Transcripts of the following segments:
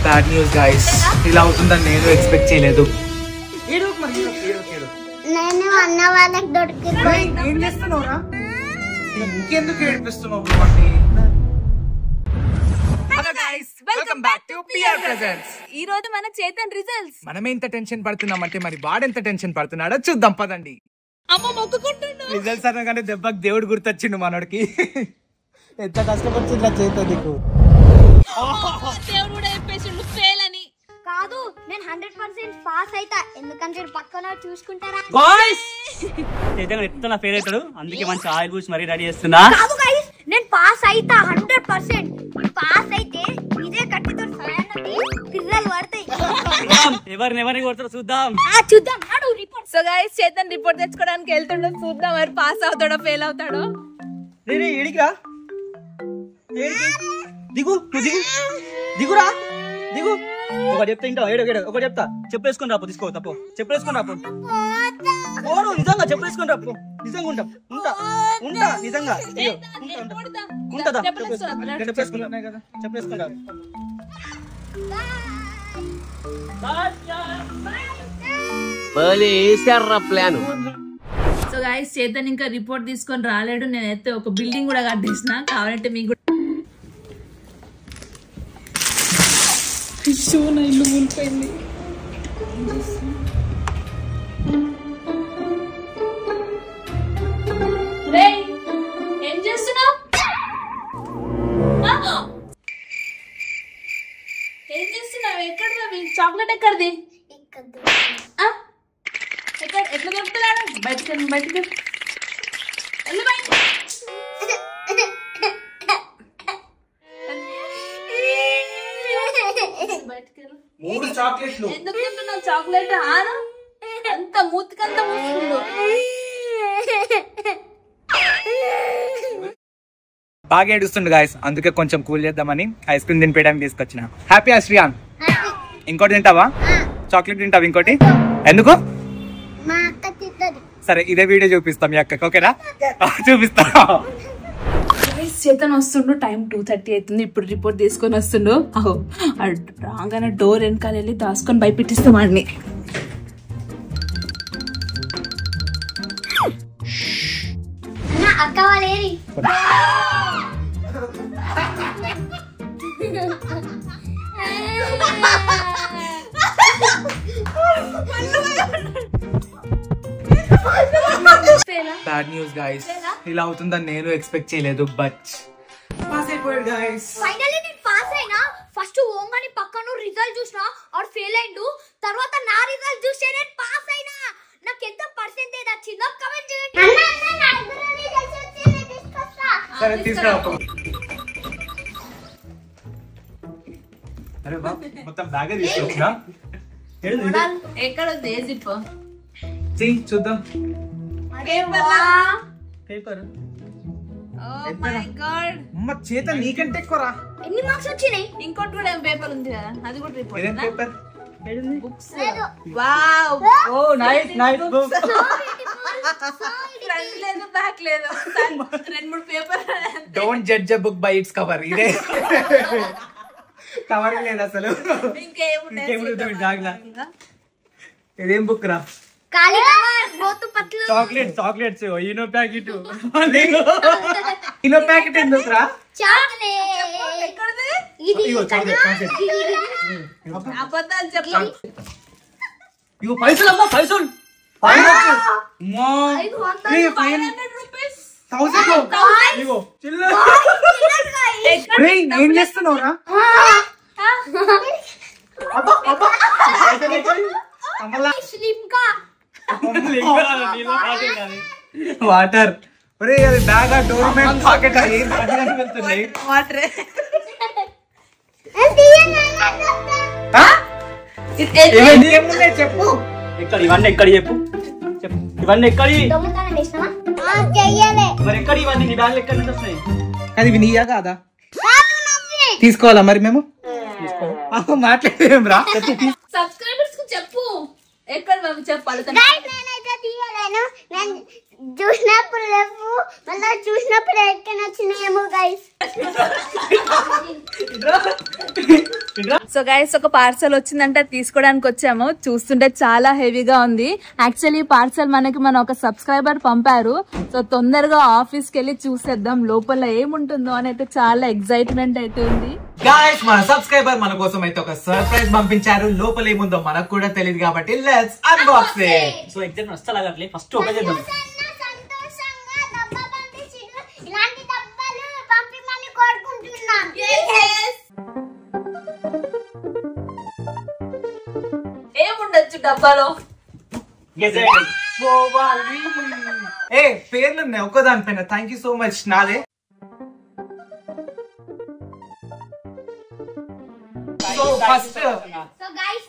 Bad news guys, ఇలా అవుతుందని నేను ఎక్స్పెక్ట్ చేయలేదు. ఏం చేస్తున్నావురా? ఇంకెందుకు ఏడిపిస్తున్నావు? ఈ రోజు మన చేతన్ రిజల్ట్స్. మనమే ఇంత టెన్షన్ పడుతున్నామంటే మరి వాడెంత టెన్షన్ పడుతున్నాడో చూద్దాం పదండి. రిజల్ట్స్ అనగానే దెబ్బకి దేవుడు గుర్తొచ్చిండు మనోడికి. ఎంత కష్టపడుతుందా చేత నీకు. దేవుడు కూడా చెప్పేసిండు ఫెయిల్ అని. కాదు, నేను 100% పాస్ అయితా, ఎందుకంటే పక్కన చూసుకుంటారా. ఎట్లా ఫెయిల్ అవుతాడు, అందుకే మంచి ఆయిల్ పూసి మరీ రెడీ చేస్తున్నా. కాదు గైస్, నేను పాస్ అయితా 100%. పాస్ అయితే ఇదే కట్టితో పిల్లలు పడతాయి. ఎవరిని కొడతారో చూద్దాం. చూద్దాం. సో గైస్, చేతన్ రిపోర్ట్ తెచ్చుకోవడానికి వెళ్తుండో, చూద్దాం మరి పాస్ అవుతాడో ఫెయిల్ అవుతాడో. ఏడికిరా, దిగు, నువ్వు దిగు, దిగురా, దిగు. ఒకటి చెప్తా ఇంటా, ఒకటి చెప్తా. చెప్పేసుకుని రాపు, తీసుకో తప్పు. చెప్పేసుకుని రాపు, నిజంగా చెప్పేసుకుని రాపు. నిజంగా ఉంటా, నిజంగా ఉంటదా? చెప్పేసుకున్నా కదా, చెప్పేసుకున్నా. ప్లాన్. సో గైస్, చేతన్ ఇంకా రిపోర్ట్ తీసుకొని రాలేడు. నేనైతే ఒక బిల్డింగ్ కూడా కట్టేసిన, కావాలంటే మీకు కూడా. నా ఇల్లు కూలిపోయింది. ఏం చేస్తున్నావు? ఏం చేస్తున్నావు? ఎక్కడ చాక్లెట్ ఎక్కడిది? ఎట్లా దొరుకుతున్నాడు? బయటకు బయటకు ఎందుకు తింటున్నావు చాక్లెట్? అంత మూతికంత మూసుకుండు. బాగా ఏడుస్తుండు గాయస్, అందుకే కొంచెం కూల్ చేద్దామని ఐస్ క్రీమ్ తినిపించడానికి తీసుకొచ్చిన. హ్యాపీ శ్రీయాన్. ఇంకోటి తింటావా? చాక్లెట్ తింటావా ఇంకోటి? ఎందుకు? సరే, ఇదే వీడియో చూపిస్తాం మీ అక్కకి, ఓకేనా? చూపిస్తా. చేతన్ వస్తుండు, టైం 2:30 అవుతుంది. ఇప్పుడు రిపోర్ట్ తీసుకొని వస్తుండు. రాగానే డోర్ వెనకాల వెళ్ళి దాసుకొని భయపెట్టిస్తాం వాడిని. అక్క వాళ్ళేరి బ్యాడ్ న్యూస్ గైస్, ఇలా అవుతుందని నేను ఎక్స్పెక్ట్ చేయలేదు. బట్ పాస్ అయిపోయాడు గైస్. ఫైనల్లీ నేను పాస్ అయినా. ఫస్ట్ ఓంగని పక్కన రిజల్ట్ చూసినా ఆర్ ఫెయిల్ అయిండు, తర్వాత నా రిజల్ట్ చూస్తే నేను పాస్ అయినా. నాకు ఎంత పర్సెంటేజ్ వచ్చిందో కామెంట్ చేయండి. సరే, తీసుకురా. అరే బా, మొత్తం బ్యాగే తీసుకొచ్చినా. ఎక్కడ ఉంది జిప్? చూద్దాం. పేపర్. చేత నీకంటే ఎక్కువరా. ఎన్ని మార్క్స్ వచ్చినాయి? ఇంకోటి కూడా పేపర్ ఉంది కదా, అది కూడా రిపోర్ట్. Paper books. వావ్, ఓ నైస్ నైస్ బుక్. ఫ్రంట్ లేదు, బ్యాక్ లేదు, 2-3 paper. Don't judge a book by its cover. ఇదే కవర్ లేదు అసలు. ఇదేం బుక్ రా? Chocolates. Eno packet. Eno packet ఎందుకు రా? అబద్ధాలు చెప్పాలి. ఇగో పైసలు అమ్మా, పైసలు. ఏం చేస్తున్నావురా? వాటర్. అది బ్యాగ్, డోర్ పాకెట్ వెళ్తున్నాయి. వాటర్. చెప్పు. ఇవన్నీ ఎక్కడ చెప్పు, ఇవన్నీ ఎక్కడి? మరి ఎక్కడ ఇవన్నీ? నీ బ్యాగ్ ఎక్కడ నుంచి వస్తున్నాయి? అది వినియా కాదా? తీసుకోవాలా మరి మేము? మాట్లాడేం రా. సబ్స్క్రైబర్స్ కు చెప్పు, ఎక్కడ మేము చెప్పాలి. చూసినప్పుడు లేవు, మళ్ళీ చూసినప్పుడు ఎక్కడ వచ్చినాయేమో గైస్. సో గైస్ ఒక పార్సల్ వచ్చిందంటే తీసుకోవడానికి వచ్చాము. చూస్తుంటే చాలా హెవీగా ఉంది. యాక్చువల్లీ పార్సల్ మన ఒక సబ్స్క్రైబర్ పంపారు. సో తొందరగా ఆఫీస్ కి వెళ్ళి చూసేద్దాం లోపల ఏముంటుందో అని అయితే చాలా ఎక్సైట్మెంట్ అయితే ఉంది. గాయ్స్ మన సబ్స్క్రైబర్ మన కోసం అయితే ఒక సర్ప్రైజ్ పంపించారు. లోపల ఏముందో మనకు కూడా తెలియదు కాబట్టి let's unbox it. So exact వస్తలాగట్లే ఫస్ట్ ఓపెన్ చేద్దాం. ఇలాంటి డబ్బాలు పంపిమని కోరుకుంటున్నాం. ఏముండొచ్చు డబ్బాలో? ఏ పేర్లు ఉన్నాయి ఒక్క దానిపైన. Thank you so much. నాదే సో ఫస్ట్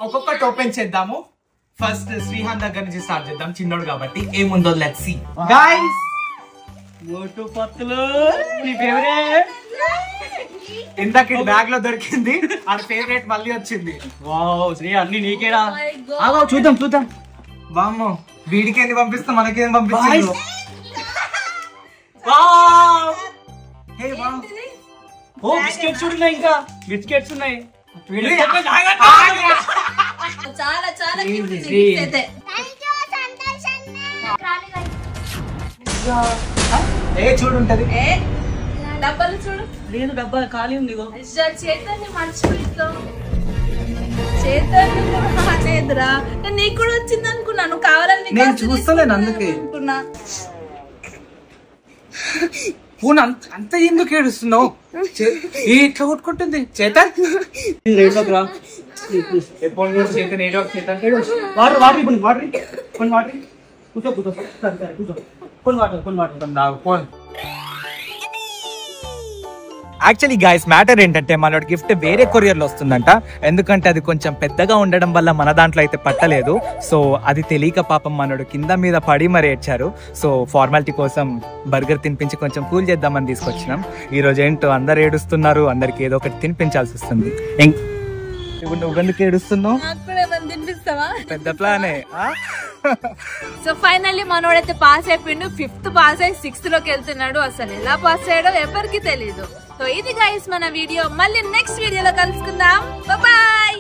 ఒక్కొక్కటి ఓపెన్ చేద్దాము. ఫస్ట్ శ్రీహాన్ దగ్గర నుంచి స్టార్ట్ చేద్దాం. చిన్నోడు కాబట్టి ఏముందో లెట్స్ సీ. గైస్ మోటు పత్తులు నీ ఫేవరెట్. ఇందాక బ్యాగ్ లో దొరికింది. ఆ ఫేవరెట్ మళ్ళీ వచ్చింది. వావ్ శ్రీ అన్ని నీకేరా. ఆగో చూద్దాం చూద్దాం. బామ్మో వీడికి ఎన్ని పంపిస్తాం మనకేం పంపిస్తాం. ఓ బిస్కెట్స్ ఉన్నాయి, ఇంకా బిస్కెట్స్ ఉన్నాయి. చాలా చాలా ఏ చూడుంటది. డబ్బాలు చూడు. లేదు డబ్బా ఖాళీ ఉంది. చేతాన్ని మర్చిపోయిద్దాం. చేతాన్ని అనేదిరా. నీకు కూడా వచ్చింది అనుకున్నాను. కావాలని నేను చూస్తలేను అందుకే అనుకున్నా. అంత ఎందుకు ఏడుస్తున్నావు? ఇట్లా కొట్టుకుంటుంది చేతన్. యాక్చువల్లీ గైస్ మ్యాటర్ ఏంటంటే మనోడి గిఫ్ట్ వేరే కొరియర్ లో వస్తుందంట. ఎందుకంటే అది కొంచెం పెద్దగా ఉండడం వల్ల మన దాంట్లో అయితే పట్టలేదు. సో అది తెలియక పాపం మనోడు కింద మీద పడి మరి ఏడ్చారు. సో ఫార్మాలిటీ కోసం బర్గర్ తినిపించి కొంచెం కూల్ చేద్దామని తీసుకొచ్చినాం. ఈ రోజు ఏంటో అందరు ఏడుస్తున్నారు. అందరికి ఏదో ఒకటి తినిపించాల్సి వస్తుంది. నువ్వెందుకు ఏడుస్తున్నావు? పెద్ద ప్లానే. సో ఫైనల్లీ మనోడైతే పాస్ అయిపోయిండు. 5th పాస్ అయి 6th లోకి వెళ్తున్నాడు. అసలు ఎలా పాస్ అయ్యాడో ఎవరికి తెలీదు. సో ఇది గైస్ మన వీడియో. మళ్ళీ నెక్స్ట్ వీడియోలో కలుసుకుందాం. బాయ్.